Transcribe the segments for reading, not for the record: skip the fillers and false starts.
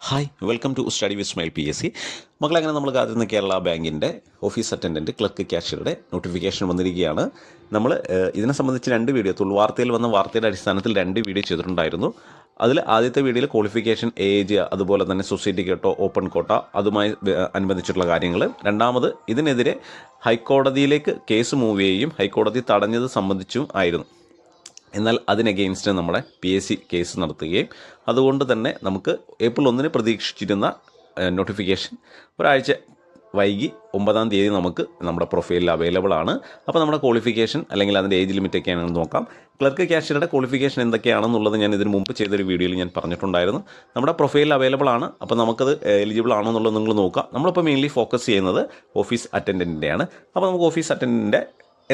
Hi welcome to study with smile PSC. മക്കളങ്ങനെ നമ്മൾ കാത്തിരുന്ന കേരള ബാങ്കിൻ്റെ ഓഫീസ് അറ്റൻഡൻറ്റ് ക്ലർക്ക് ക്യാഷ്യറുടെ നോട്ടിഫിക്കേഷൻ വന്നിരിക്കുകയാണ്. നമ്മൾ ഇതിനെ സംബന്ധിച്ച് 2 വീഡിയോ വാർത്തയിൽ വന്ന വാർത്തയുടെ അടിസ്ഥാനത്തിൽ 2 വീഡിയോ ചെയ്തിട്ടുണ്ടായിരുന്നു. അതിൽ ആദ്യത്തെ വീഡിയോയിൽ ക്വാളിഫിക്കേഷൻ, ഏജ്, അതുപോലെ തന്നെ സൊസൈറ്റി കോട്ട, ഓപ്പൺ കോട്ട അതുമായി അനുബന്ധിച്ചിട്ടുള്ള കാര്യങ്ങൾ. രണ്ടാമത് ഇതിനെതിരെ ഹൈക്കോടതിയിലേക്ക് കേസ് മൂവ് ചെയ്യുകയും ഹൈക്കോടതി തടഞ്ഞത് സംബന്ധിച്ചും ആയിരുന്നു. എന്നാൽ അതിനഗെയിൻസ്റ്റ് നമ്മുടെ PSC കേസ് നടത്തുകയും അതുകൊണ്ട് തന്നെ നമുക്ക് ഏപ്രിൽ 1 പ്രതീക്ഷിച്ചിരുന്ന നോട്ടിഫിക്കേഷൻ ഒരാഴ്ച വൈകി 9-ാം തീയതി നമുക്ക് നമ്മുടെ പ്രൊഫൈലിൽ അവൈലബിൾ ആണ്. അപ്പോൾ നമ്മുടെ ക്വാളിഫിക്കേഷൻ അല്ലെങ്കിൽ അതിൻ്റെ ഏജ് ലിമിറ്റ് ഒക്കെയാണെന്ന് നോക്കാം. ക്ലർക്ക് ക്യാഷ്യറുടെ ക്വാളിഫിക്കേഷൻ എന്തൊക്കെയാണെന്നുള്ളത് ഞാൻ ഇതിന് മുമ്പ് ചെയ്തൊരു വീഡിയോയിൽ ഞാൻ പറഞ്ഞിട്ടുണ്ടായിരുന്നു. നമ്മുടെ പ്രൊഫൈലിൽ അവൈലബിൾ ആണ്. അപ്പോൾ നമുക്കത് എലിജിബിൾ ആണോ എന്നുള്ളത് നിങ്ങൾ നോക്കാം. നമ്മളിപ്പോൾ മെയിൻലി ഫോക്കസ് ചെയ്യുന്നത് ഓഫീസ് അറ്റൻഡൻറ്റിൻ്റെയാണ്. അപ്പോൾ നമുക്ക് ഓഫീസ് അറ്റൻഡൻറ്റിൻ്റെ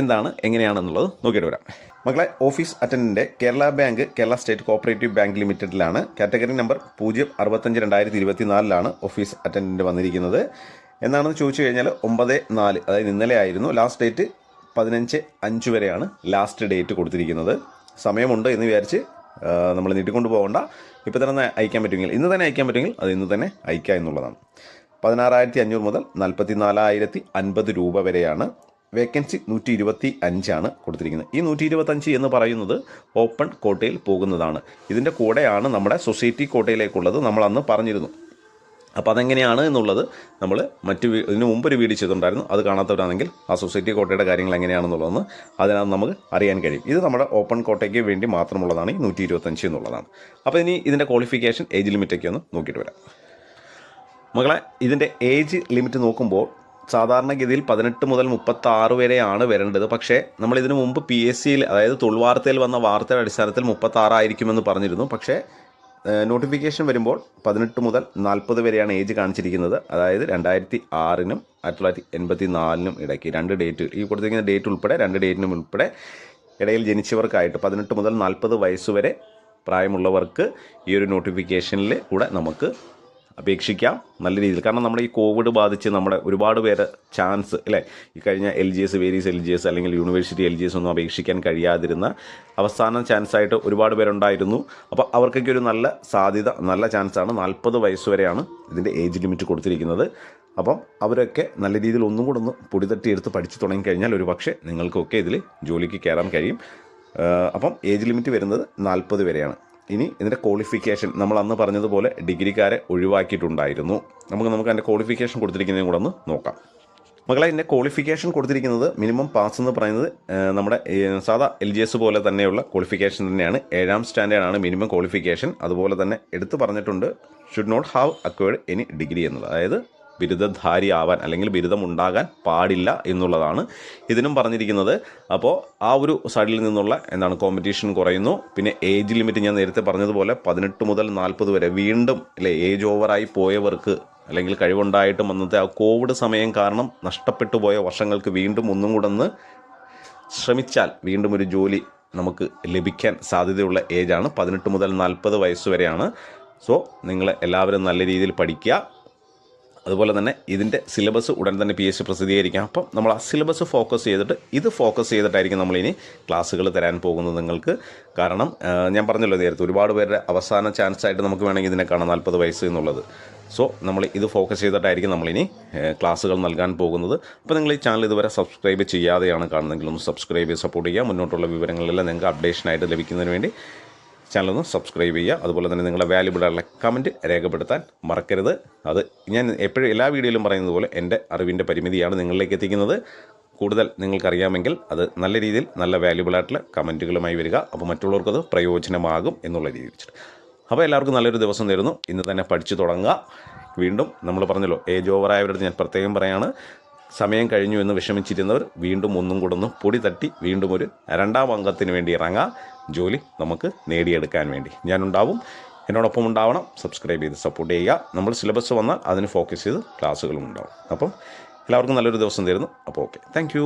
എന്താണ് എങ്ങനെയാണെന്നുള്ളത് നോക്കിയിട്ട് വരാം. മക്കളെ, office attendant Kerala bank, Kerala state cooperative bank ലിമിറ്റഡിലാണ്. കാറ്റഗറി നമ്പർ 065/2024 ഓഫീസ് അറ്റൻഡൻറ്റ് വന്നിരിക്കുന്നത്. എന്നാണെന്ന് ചോദിച്ചു കഴിഞ്ഞാൽ 9/4, അതായത് ഇന്നലെ ആയിരുന്നു ലാസ്റ്റ് ഡേറ്റ്. 15/5 വരെയാണ് ലാസ്റ്റ് ഡേറ്റ് കൊടുത്തിരിക്കുന്നത്. സമയമുണ്ട് എന്ന് വിചാരിച്ച് നമ്മൾ നീട്ടിക്കൊണ്ട് പോകേണ്ട. ഇപ്പോൾ തന്നെ അയക്കാൻ പറ്റുമെങ്കിൽ, ഇന്ന് തന്നെ അയക്കാൻ പറ്റുമെങ്കിൽ അത് ഇന്ന് തന്നെ അയക്കുക എന്നുള്ളതാണ്. 16,500 മുതൽ 44,050 രൂപ വരെയാണ്. വേക്കൻസി 125 കൊടുത്തിരിക്കുന്നത്. ഈ 125 എന്ന് പറയുന്നത് ഓപ്പൺ കോട്ടയിൽ പോകുന്നതാണ്. ഇതിൻ്റെ കൂടെയാണ് നമ്മുടെ സൊസൈറ്റി കോട്ടയിലേക്കുള്ളത്, നമ്മൾ അന്ന് പറഞ്ഞിരുന്നു. അപ്പോൾ അതെങ്ങനെയാണ് എന്നുള്ളത് നമ്മൾ ഇതിന് മുമ്പൊരു വീഡിയോ ചെയ്തിട്ടുണ്ടായിരുന്നു. അത് കാണാത്തവരാണെങ്കിൽ ആ സൊസൈറ്റി കോട്ടയുടെ കാര്യങ്ങൾ എങ്ങനെയാണെന്നുള്ളതെന്ന് അതിനകത്ത് നമുക്ക് അറിയാൻ കഴിയും. ഇത് നമ്മുടെ ഓപ്പൺ കോട്ടയ്ക്ക് വേണ്ടി മാത്രമുള്ളതാണ് ഈ 125 എന്നുള്ളതാണ്. അപ്പോൾ ഇനി ഇതിൻ്റെ ക്വാളിഫിക്കേഷൻ, ഏജ് ലിമിറ്റൊക്കെ ഒന്ന് നോക്കിയിട്ട് വരാം. മകളെ, ഇതിൻ്റെ ഏജ് ലിമിറ്റ് നോക്കുമ്പോൾ സാധാരണഗതിയിൽ 18 മുതൽ 36 വരെയാണ് വരേണ്ടത്. പക്ഷേ നമ്മൾ ഇതിനു മുമ്പ് PSCയിൽ, അതായത് തൊഴിൽവാർത്തയിൽ വന്ന വാർത്തയുടെ അടിസ്ഥാനത്തിൽ 36 ആയിരിക്കുമെന്ന് പറഞ്ഞിരുന്നു. പക്ഷേ നോട്ടിഫിക്കേഷൻ വരുമ്പോൾ 18 മുതൽ 40 വരെയാണ് ഏജ് കാണിച്ചിരിക്കുന്നത്. അതായത് 2006-നും 1984-നും ഇടയ്ക്ക് 2 ഡേറ്റ്, ഈ കൊടുത്തിരിക്കുന്ന ഡേറ്റ് ഉൾപ്പെടെ 2 ഡേറ്റിനും ഉൾപ്പെടെ ഇടയിൽ ജനിച്ചവർക്കായിട്ട് 18 മുതൽ 40 വയസ്സ് വരെ പ്രായമുള്ളവർക്ക് ഈ ഒരു നോട്ടിഫിക്കേഷനിൽ കൂടെ നമുക്ക് അപേക്ഷിക്കാം നല്ല രീതിയിൽ. കാരണം നമ്മുടെ ഈ കോവിഡ് ബാധിച്ച് നമ്മുടെ ഒരുപാട് പേര് ചാൻസ് അല്ലേ, ഈ കഴിഞ്ഞ LGS, വേരിയസ് LGS അല്ലെങ്കിൽ യൂണിവേഴ്സിറ്റി LGS ഒന്നും അപേക്ഷിക്കാൻ കഴിയാതിരുന്ന അവസാന ചാൻസായിട്ട് ഒരുപാട് പേരുണ്ടായിരുന്നു. അപ്പോൾ അവർക്കൊക്കെ ഒരു നല്ല സാധ്യത, നല്ല ചാൻസാണ്. 40 വയസ്സ് വരെയാണ് ഇതിൻ്റെ ഏജ് ലിമിറ്റ് കൊടുത്തിരിക്കുന്നത്. അപ്പം അവരൊക്കെ നല്ല രീതിയിൽ ഒന്നും കൂടെ ഒന്ന് പൊടിതട്ടിയെടുത്ത് പഠിച്ചു തുടങ്ങിക്കഴിഞ്ഞാൽ ഒരു പക്ഷേ നിങ്ങൾക്കൊക്കെ ഇതിൽ ജോലിക്ക് കയറാൻ കഴിയും. അപ്പം ഏജ് ലിമിറ്റ് വരുന്നത് 40 വരെയാണ്. ഇനി ഇതിൻ്റെ ക്വാളിഫിക്കേഷൻ നമ്മൾ അന്ന് പറഞ്ഞതുപോലെ ഡിഗ്രിക്കാരെ ഒഴിവാക്കിയിട്ടുണ്ടായിരുന്നു. നമുക്ക് അതിൻ്റെ ക്വാളിഫിക്കേഷൻ കൊടുത്തിരിക്കുന്നതും കൂടെ ഒന്ന് നോക്കാം. മക്കളെ, ഇതിൻ്റെ ക്വാളിഫിക്കേഷൻ കൊടുത്തിരിക്കുന്നത് മിനിമം പാസ് എന്ന് പറയുന്നത് നമ്മുടെ സാധാ LGS പോലെ തന്നെയുള്ള ക്വാളിഫിക്കേഷൻ തന്നെയാണ്. 7ാം സ്റ്റാൻഡേർഡാണ് മിനിമം ക്വാളിഫിക്കേഷൻ. അതുപോലെ തന്നെ എടുത്തു പറഞ്ഞിട്ടുണ്ട് should not have acquired any degree എന്നുള്ളത്, അതായത് ബിരുദധാരി ആവാൻ അല്ലെങ്കിൽ ബിരുദമുണ്ടാകാൻ പാടില്ല എന്നുള്ളതാണ് ഇതിനും പറഞ്ഞിരിക്കുന്നത്. അപ്പോൾ ആ ഒരു സൈഡിൽ നിന്നുള്ള കോമ്പറ്റീഷൻ കുറയുന്നു. പിന്നെ ഏജ് ലിമിറ്റ് ഞാൻ നേരത്തെ പറഞ്ഞതുപോലെ 18 മുതൽ 40 വരെ. വീണ്ടും അല്ലേ, ഏജ് ഓവറായി പോയവർക്ക് അല്ലെങ്കിൽ കഴിവുണ്ടായിട്ടും അന്നത്തെ ആ കോവിഡ് സമയം കാരണം നഷ്ടപ്പെട്ടു പോയ വർഷങ്ങൾക്ക് വീണ്ടും ഒന്നും കൂടെ ഒന്ന് ശ്രമിച്ചാൽ വീണ്ടും ഒരു ജോലി നമുക്ക് ലഭിക്കാൻ സാധ്യതയുള്ള ഏജാണ് 18 മുതൽ 40 വയസ്സ് വരെയാണ്. സോ നിങ്ങൾ എല്ലാവരും നല്ല രീതിയിൽ പഠിക്കുക. അതുപോലെ തന്നെ ഇതിൻ്റെ സിലബസ് ഉടൻ തന്നെ PSC പ്രസിദ്ധീകരിക്കാം. അപ്പം നമ്മൾ ആ സിലബസ് ഫോക്കസ് ചെയ്തിട്ടായിരിക്കും നമ്മളിനി ക്ലാസ്സുകൾ തരാൻ പോകുന്നത് നിങ്ങൾക്ക്. കാരണം ഞാൻ പറഞ്ഞല്ലോ നേരത്തെ, ഒരുപാട് പേരുടെ അവസാന ചാൻസായിട്ട് നമുക്ക് വേണമെങ്കിൽ ഇതിനെ കാണാം 40 വയസ്സ് എന്നുള്ളത്. സോ നമ്മൾ ഇത് ഫോക്കസ് ചെയ്തിട്ടായിരിക്കും നമ്മളിനി ക്ലാസ്സുകൾ നൽകാൻ പോകുന്നത്. അപ്പോൾ നിങ്ങൾ ഈ ചാനൽ ഇതുവരെ സബ്സ്ക്രൈബ് ചെയ്യാതെയാണ് കാണുന്നതെങ്കിൽ ഒന്ന് സബ്സ്ക്രൈബ് ചെയ്ത് സപ്പോർട്ട് ചെയ്യുക. മുന്നോട്ടുള്ള വിവരങ്ങളെല്ലാം നിങ്ങൾക്ക് അപ്ഡേഷനായിട്ട് ലഭിക്കുന്നതിന് വേണ്ടി ചാനലൊന്ന് സബ്സ്ക്രൈബ് ചെയ്യുക. അതുപോലെ തന്നെ നിങ്ങളുടെ വാല്യുബിളായിട്ടുള്ള കമൻറ്റ് രേഖപ്പെടുത്താൻ മറക്കരുത്. അത് ഞാൻ എപ്പോഴും എല്ലാ വീഡിയോയിലും പറയുന്നത് പോലെ എൻ്റെ അറിവിൻ്റെ പരിമിതിയാണ് നിങ്ങളിലേക്ക് എത്തിക്കുന്നത്. കൂടുതൽ നിങ്ങൾക്കറിയാമെങ്കിൽ അത് നല്ല രീതിയിൽ നല്ല വാല്യുബിളായിട്ടുള്ള കമൻറ്റുകളുമായി വരിക. അപ്പോൾ മറ്റുള്ളവർക്കത് പ്രയോജനമാകും എന്നുള്ള രീതിയിൽ വെച്ചിട്ട്. അപ്പോൾ എല്ലാവർക്കും നല്ലൊരു ദിവസം തരുന്നു. ഇന്ന് തന്നെ പഠിച്ചു തുടങ്ങുക. വീണ്ടും നമ്മൾ പറഞ്ഞല്ലോ, ഏജ് ഓവറായവരുടെ ഞാൻ പ്രത്യേകം പറയാണ്, സമയം കഴിഞ്ഞു എന്ന് വിഷമിച്ചിരുന്നവർ വീണ്ടും ഒന്നും കൂടെ ഒന്ന് പൊടി തട്ടി വീണ്ടും ഒരു 2ാം അംഗത്തിന് വേണ്ടി ഇറങ്ങാം. ജോലി നമുക്ക് നേടിയെടുക്കാൻ വേണ്ടി ഞാനുണ്ടാവും, എന്നോടൊപ്പം ഉണ്ടാവണം. സബ്സ്ക്രൈബ് ചെയ്ത് സപ്പോർട്ട് ചെയ്യുക. നമ്മൾ സിലബസ് വന്നാൽ അതിന് ഫോക്കസ് ചെയ്ത് ക്ലാസ്സുകളും ഉണ്ടാവും. അപ്പം എല്ലാവർക്കും നല്ലൊരു ദിവസം തരുന്നു. അപ്പോൾ ഓക്കെ, താങ്ക്